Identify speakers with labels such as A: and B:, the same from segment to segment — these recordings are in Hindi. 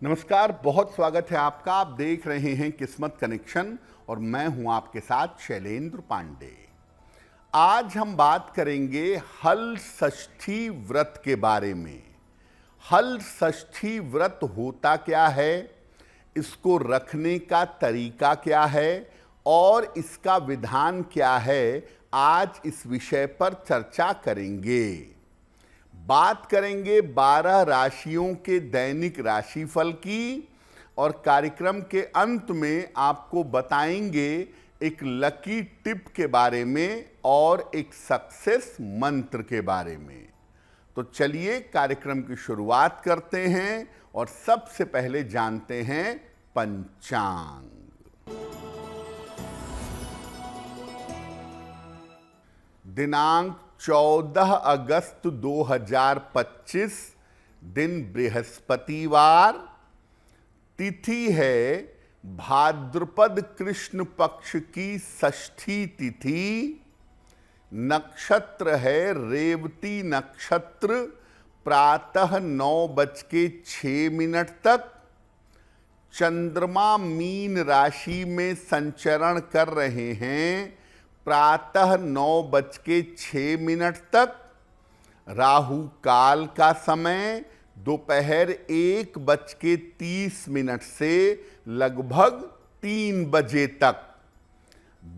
A: नमस्कार, बहुत स्वागत है आपका। आप देख रहे हैं किस्मत कनेक्शन और मैं हूं आपके साथ शैलेंद्र पांडे। आज हम बात करेंगे हल षष्ठी व्रत के बारे में। हल षष्ठी व्रत होता क्या है, इसको रखने का तरीका क्या है और इसका विधान क्या है, आज इस विषय पर चर्चा करेंगे। बात करेंगे 12 राशियों के दैनिक राशिफल की और कार्यक्रम के अंत में आपको बताएंगे एक लकी टिप के बारे में और एक सक्सेस मंत्र के बारे में। तो चलिए कार्यक्रम की शुरुआत करते हैं और सबसे पहले जानते हैं पंचांग। दिनांक 14 अगस्त 2025, दिन बृहस्पतिवार, तिथि है भाद्रपद कृष्ण पक्ष की षष्ठी तिथि, नक्षत्र है रेवती नक्षत्र, प्रातः 9:06 तक। चंद्रमा मीन राशि में संचरण कर रहे हैं प्रातः 9:06 तक। राहु काल का समय दोपहर 1:30 से लगभग 3 बजे तक।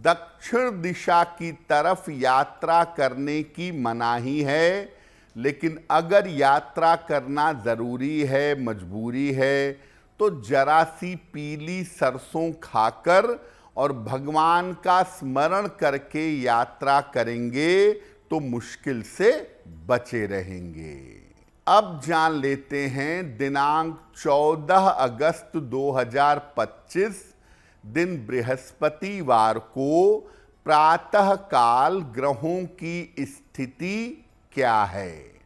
A: दक्षिण दिशा की तरफ यात्रा करने की मनाही है, लेकिन अगर यात्रा करना जरूरी है, मजबूरी है, तो जरा सी पीली सरसों खाकर और भगवान का स्मरण करके यात्रा करेंगे तो मुश्किल से बचे रहेंगे। अब जान लेते हैं दिनांक 14 अगस्त 2025, दिन बृहस्पतिवार को प्रातः काल ग्रहों की स्थिति क्या है।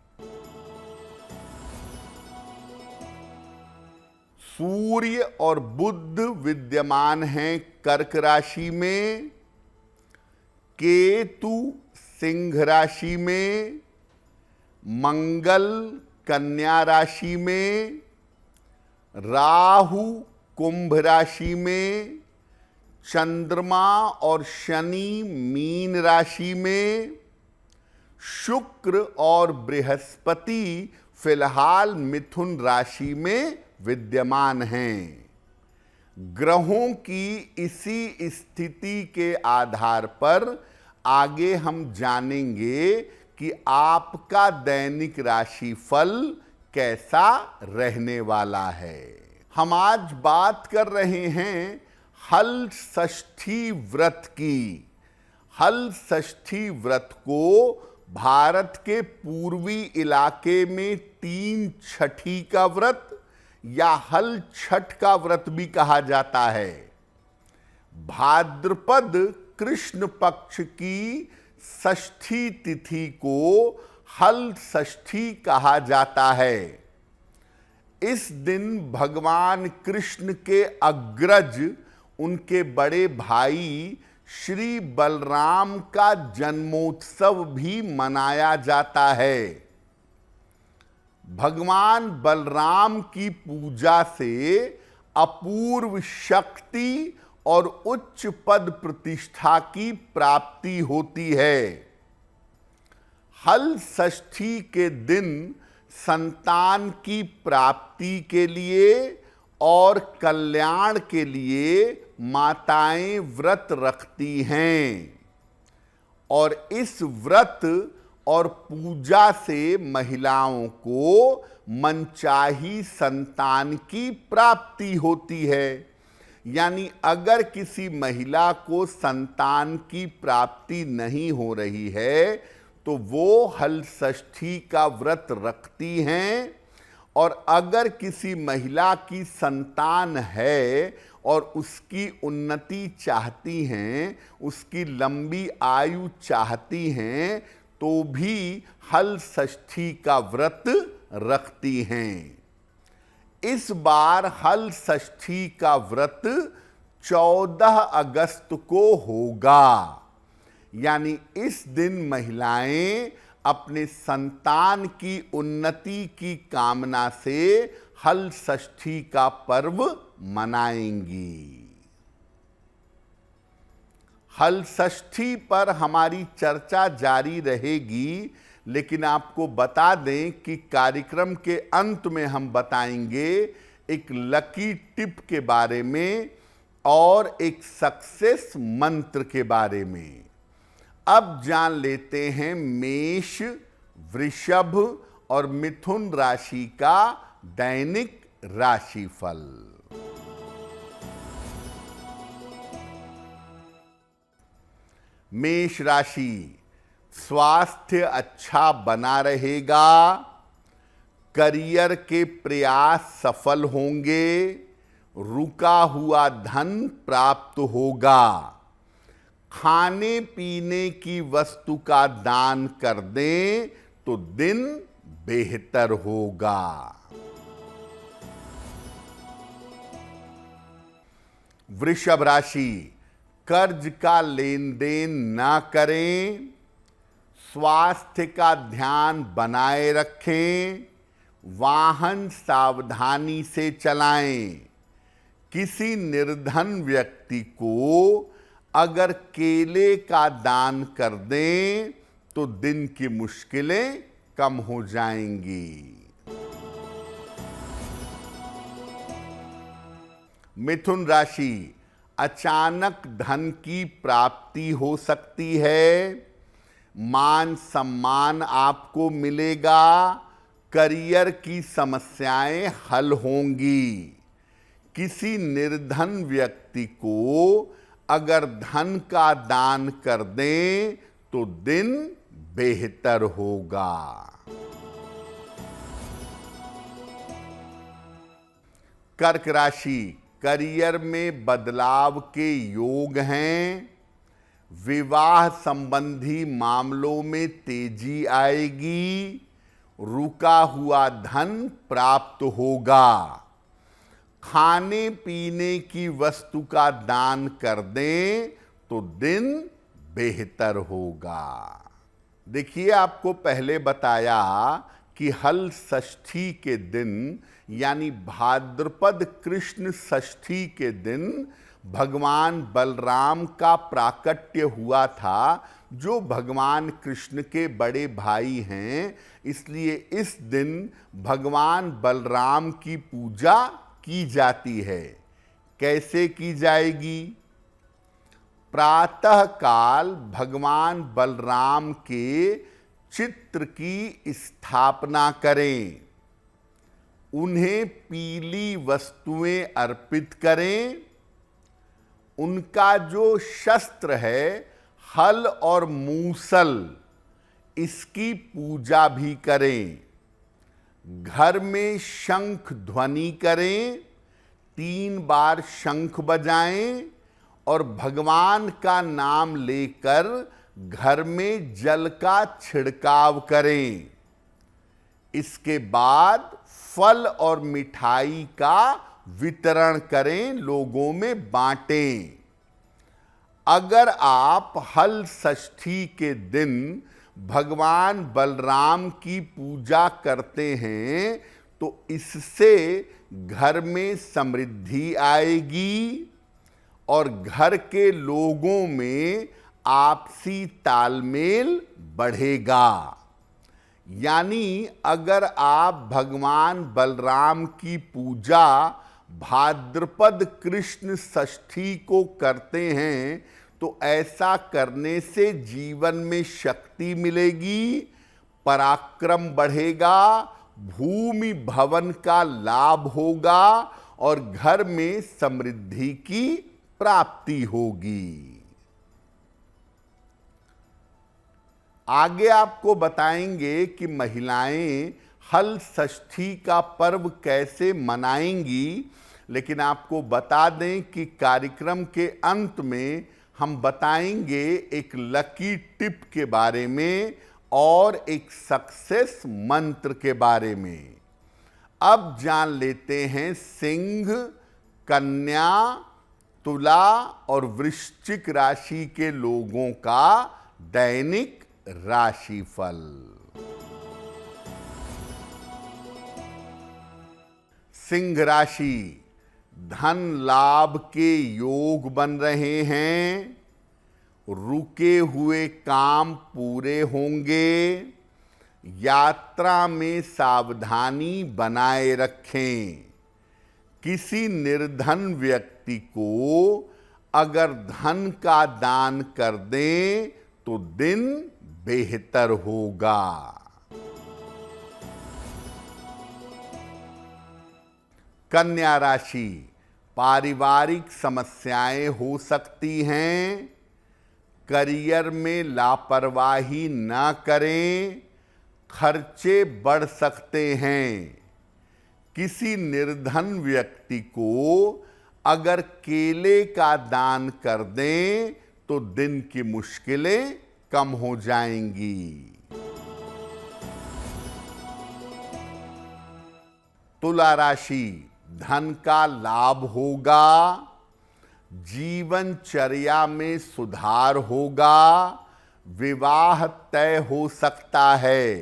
A: सूर्य और बुध विद्यमान हैं कर्क राशि में, केतु सिंह राशि में, मंगल कन्या राशि में, राहु कुंभ राशि में, चंद्रमा और शनि मीन राशि में, शुक्र और बृहस्पति फिलहाल मिथुन राशि में विद्यमान हैं। ग्रहों की इसी स्थिति के आधार पर आगे हम जानेंगे कि आपका दैनिक राशिफल कैसा रहने वाला है। हम आज बात कर रहे हैं हल षष्ठी व्रत की। हल षष्ठी व्रत को भारत के पूर्वी इलाके में 3 का व्रत या हल छठ का व्रत भी कहा जाता है। भाद्रपद कृष्ण पक्ष की षष्ठी तिथि को हल षष्ठी कहा जाता है। इस दिन भगवान कृष्ण के अग्रज, उनके बड़े भाई श्री बलराम का जन्मोत्सव भी मनाया जाता है। भगवान बलराम की पूजा से अपूर्व शक्ति और उच्च पद प्रतिष्ठा की प्राप्ति होती है। हल षष्ठी के दिन संतान की प्राप्ति के लिए और कल्याण के लिए माताएं व्रत रखती हैं और इस व्रत और पूजा से महिलाओं को मनचाही संतान की प्राप्ति होती है। यानी अगर किसी महिला को संतान की प्राप्ति नहीं हो रही है तो वो हल षष्ठी का व्रत रखती हैं, और अगर किसी महिला की संतान है और उसकी उन्नति चाहती हैं, उसकी लंबी आयु चाहती हैं, तो भी हल षष्ठी का व्रत रखती हैं। इस बार हल षष्ठी का व्रत 14 अगस्त को होगा। यानी इस दिन महिलाएं अपने संतान की उन्नति की कामना से हल षष्ठी का पर्व मनाएंगी। हल षष्ठी पर हमारी चर्चा जारी रहेगी, लेकिन आपको बता दें कि कार्यक्रम के अंत में हम बताएंगे एक लकी टिप के बारे में और एक सक्सेस मंत्र के बारे में। अब जान लेते हैं मेष, वृषभ और मिथुन राशि का दैनिक राशिफल। मेष राशि, स्वास्थ्य अच्छा बना रहेगा, करियर के प्रयास सफल होंगे, रुका हुआ धन प्राप्त होगा, खाने पीने की वस्तु का दान कर दें तो दिन बेहतर होगा। वृषभ राशि, कर्ज का लेन देन ना करें, स्वास्थ्य का ध्यान बनाए रखें, वाहन सावधानी से चलाएं। किसी निर्धन व्यक्ति को अगर केले का दान कर दें तो दिन की मुश्किलें कम हो जाएंगी। मिथुन राशि, अचानक धन की प्राप्ति हो सकती है, मान सम्मान आपको मिलेगा, करियर की समस्याएं हल होंगी। किसी निर्धन व्यक्ति को अगर धन का दान कर दें तो दिन बेहतर होगा। कर्क राशि, करियर में बदलाव के योग हैं, विवाह संबंधी मामलों में तेजी आएगी, रुका हुआ धन प्राप्त होगा, खाने पीने की वस्तु का दान कर दें तो दिन बेहतर होगा। देखिए, आपको पहले बताया कि हल षष्ठी के दिन यानी भाद्रपद कृष्ण षष्ठी के दिन भगवान बलराम का प्राकट्य हुआ था, जो भगवान कृष्ण के बड़े भाई हैं। इसलिए इस दिन भगवान बलराम की पूजा की जाती है। कैसे की जाएगी? प्रातः काल भगवान बलराम के चित्र की स्थापना करें, उन्हें पीली वस्तुएं अर्पित करें, उनका जो शस्त्र है हल और मूसल, इसकी पूजा भी करें। घर में शंख ध्वनि करें, 3 बार शंख बजाएं और भगवान का नाम लेकर घर में जल का छिड़काव करें। इसके बाद फल और मिठाई का वितरण करें, लोगों में बांटें। अगर आप हल षष्ठी के दिन भगवान बलराम की पूजा करते हैं तो इससे घर में समृद्धि आएगी और घर के लोगों में आपसी तालमेल बढ़ेगा। यानी अगर आप भगवान बलराम की पूजा भाद्रपद कृष्ण षष्ठी को करते हैं तो ऐसा करने से जीवन में शक्ति मिलेगी, पराक्रम बढ़ेगा, भूमि भवन का लाभ होगा और घर में समृद्धि की प्राप्ति होगी। आगे आपको बताएंगे कि महिलाएं हल षष्ठी का पर्व कैसे मनाएंगी, लेकिन आपको बता दें कि कार्यक्रम के अंत में हम बताएंगे एक लकी टिप के बारे में और एक सक्सेस मंत्र के बारे में। अब जान लेते हैं सिंह, कन्या, तुला और वृश्चिक राशि के लोगों का दैनिक राशिफल। सिंह राशि, धन लाभ के योग बन रहे हैं, रुके हुए काम पूरे होंगे, यात्रा में सावधानी बनाए रखें। किसी निर्धन व्यक्ति को अगर धन का दान कर दें तो दिन बेहतर होगा। कन्या राशि, पारिवारिक समस्याएं हो सकती हैं, करियर में लापरवाही न करें, खर्चे बढ़ सकते हैं। किसी निर्धन व्यक्ति को अगर केले का दान कर दें तो दिन की मुश्किलें कम हो जाएंगी। तुला राशि, धन का लाभ होगा, जीवनचर्या में सुधार होगा, विवाह तय हो सकता है।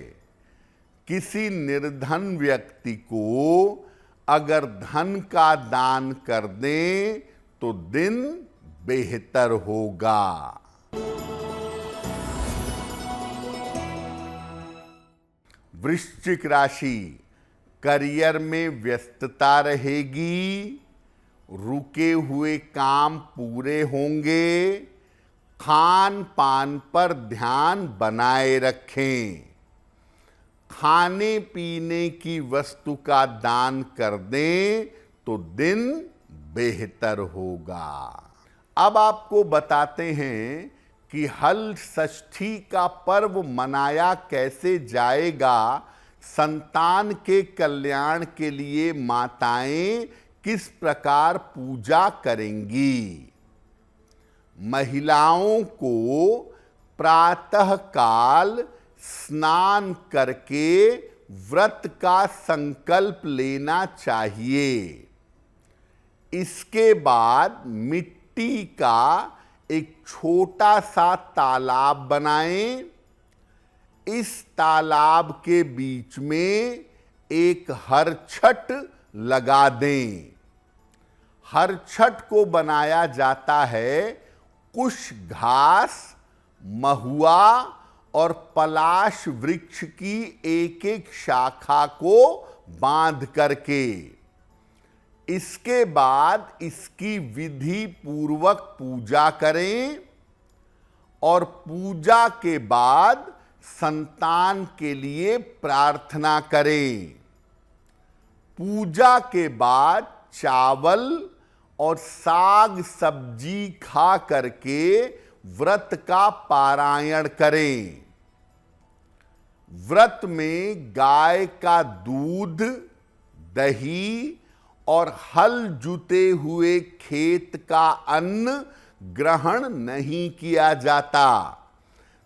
A: किसी निर्धन व्यक्ति को अगर धन का दान कर दें तो दिन बेहतर होगा। वृश्चिक राशि, करियर में व्यस्तता रहेगी, रुके हुए काम पूरे होंगे, खान पान पर ध्यान बनाए रखें। खाने पीने की वस्तु का दान कर दें तो दिन बेहतर होगा। अब आपको बताते हैं कि हल षष्ठी का पर्व मनाया कैसे जाएगा, संतान के कल्याण के लिए माताएं किस प्रकार पूजा करेंगी। महिलाओं को प्रातः काल स्नान करके व्रत का संकल्प लेना चाहिए। इसके बाद मिट्टी का एक छोटा सा तालाब बनाएं। इस तालाब के बीच में एक हरछट लगा दें। हरछट को बनाया जाता है कुश घास, महुआ और पलाश वृक्ष की एक एक शाखा को बांध करके। इसके बाद इसकी विधि पूर्वक पूजा करें और पूजा के बाद संतान के लिए प्रार्थना करें। पूजा के बाद चावल और साग सब्जी खा करके व्रत का पारायण करें। व्रत में गाय का दूध, दही और हल जुते हुए खेत का अन्न ग्रहण नहीं किया जाता।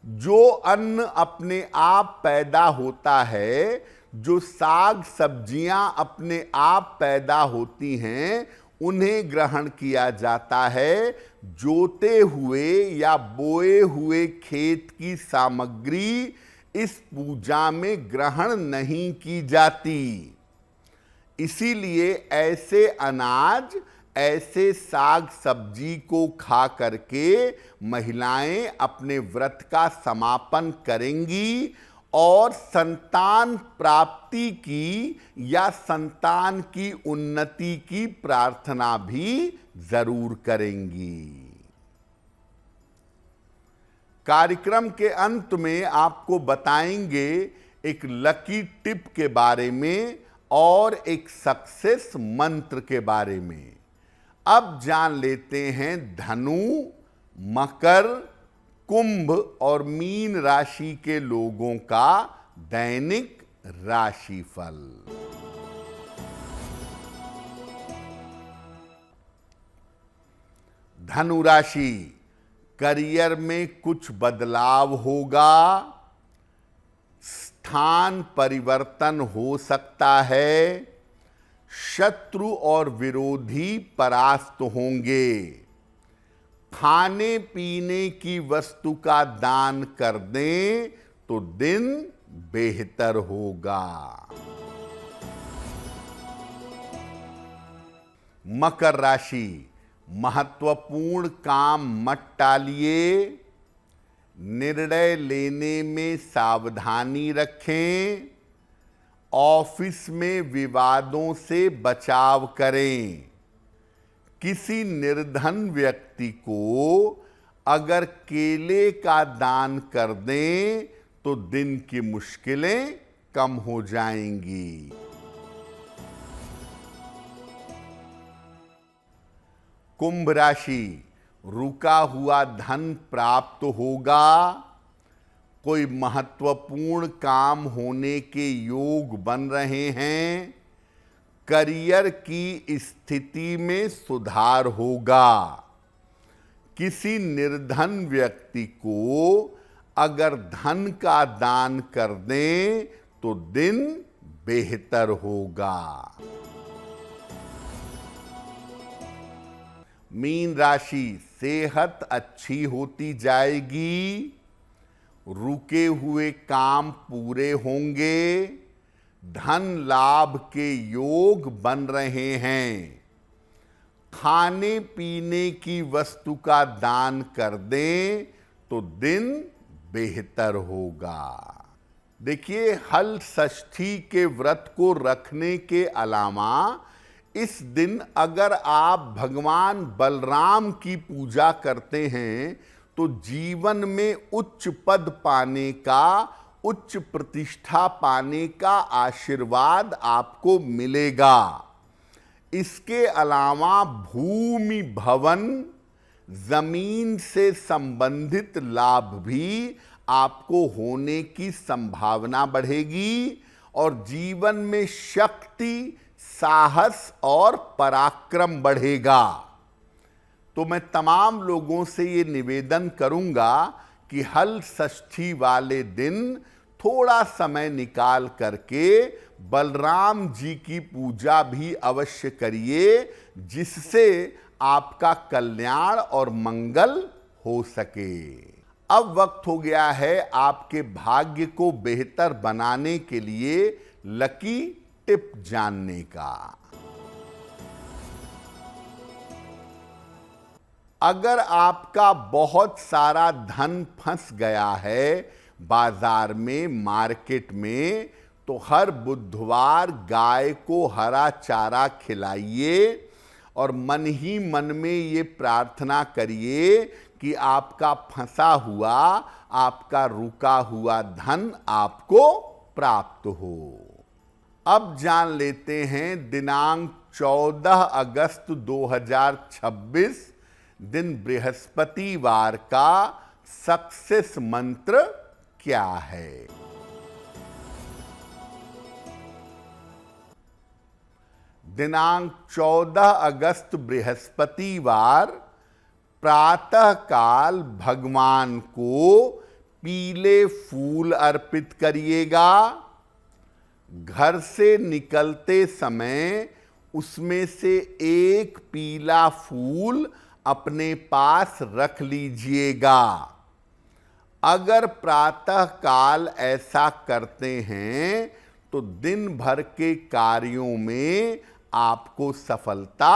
A: जो अन्न अपने आप पैदा होता है, जो साग सब्जियां अपने आप पैदा होती हैं, उन्हें ग्रहण किया जाता है। जोते हुए या बोए हुए खेत की सामग्री इस पूजा में ग्रहण नहीं की जाती। इसीलिए ऐसे अनाज, ऐसे साग सब्जी को खा करके महिलाएं अपने व्रत का समापन करेंगी और संतान प्राप्ति की या संतान की उन्नति की प्रार्थना भी जरूर करेंगी। कार्यक्रम के अंत में आपको बताएंगे एक लकी टिप के बारे में और एक सक्सेस मंत्र के बारे में। अब जान लेते हैं धनु, मकर, कुंभ और मीन राशि के लोगों का दैनिक राशिफल। धनु राशि, करियर में कुछ बदलाव होगा, स्थान परिवर्तन हो सकता है, शत्रु और विरोधी परास्त होंगे। खाने पीने की वस्तु का दान कर दें तो दिन बेहतर होगा। मकर राशि, महत्वपूर्ण काम मत टालिए, निर्णय लेने में सावधानी रखें, ऑफिस में विवादों से बचाव करें। किसी निर्धन व्यक्ति को अगर केले का दान कर दें तो दिन की मुश्किलें कम हो जाएंगी। कुंभ राशि, रुका हुआ धन प्राप्त होगा, कोई महत्वपूर्ण काम होने के योग बन रहे हैं, करियर की स्थिति में सुधार होगा। किसी निर्धन व्यक्ति को अगर धन का दान कर दें तो दिन बेहतर होगा। मीन राशि, सेहत अच्छी होती जाएगी, रुके हुए काम पूरे होंगे, धन लाभ के योग बन रहे हैं। खाने पीने की वस्तु का दान कर दें तो दिन बेहतर होगा। देखिए, हल षष्ठी के व्रत को रखने के अलावा इस दिन अगर आप भगवान बलराम की पूजा करते हैं तो जीवन में उच्च पद पाने का, उच्च प्रतिष्ठा पाने का आशीर्वाद आपको मिलेगा। इसके अलावा भूमि, भवन, जमीन से संबंधित लाभ भी आपको होने की संभावना बढ़ेगी और जीवन में शक्ति, साहस और पराक्रम बढ़ेगा। तो मैं तमाम लोगों से ये निवेदन करूंगा कि हल षष्ठी वाले दिन थोड़ा समय निकाल करके बलराम जी की पूजा भी अवश्य करिए, जिससे आपका कल्याण और मंगल हो सके। अब वक्त हो गया है आपके भाग्य को बेहतर बनाने के लिए लकी टिप जानने का। अगर आपका बहुत सारा धन फंस गया है बाजार में, मार्केट में, तो हर बुधवार गाय को हरा चारा खिलाइए और मन ही मन में ये प्रार्थना करिए कि आपका फंसा हुआ, आपका रुका हुआ धन आपको प्राप्त हो। अब जान लेते हैं दिनांक 14 अगस्त 2026 दिन बृहस्पतिवार का सक्सेस मंत्र क्या है। दिनांक 14 अगस्त बृहस्पतिवार प्रातः काल भगवान को पीले फूल अर्पित करिएगा। घर से निकलते समय उसमें से एक पीला फूल अपने पास रख लीजिएगा। अगर प्रातः काल ऐसा करते हैं तो दिन भर के कार्यों में आपको सफलता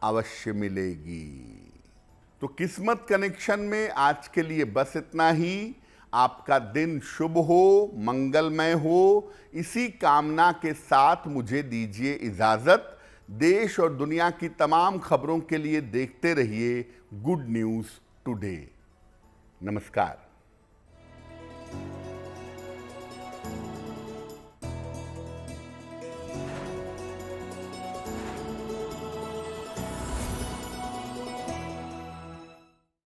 A: अवश्य मिलेगी। तो किस्मत कनेक्शन में आज के लिए बस इतना ही। आपका दिन शुभ हो, मंगलमय हो, इसी कामना के साथ मुझे दीजिए इजाजत। देश और दुनिया की तमाम खबरों के लिए देखते रहिए गुड न्यूज़ टुडे। नमस्कार।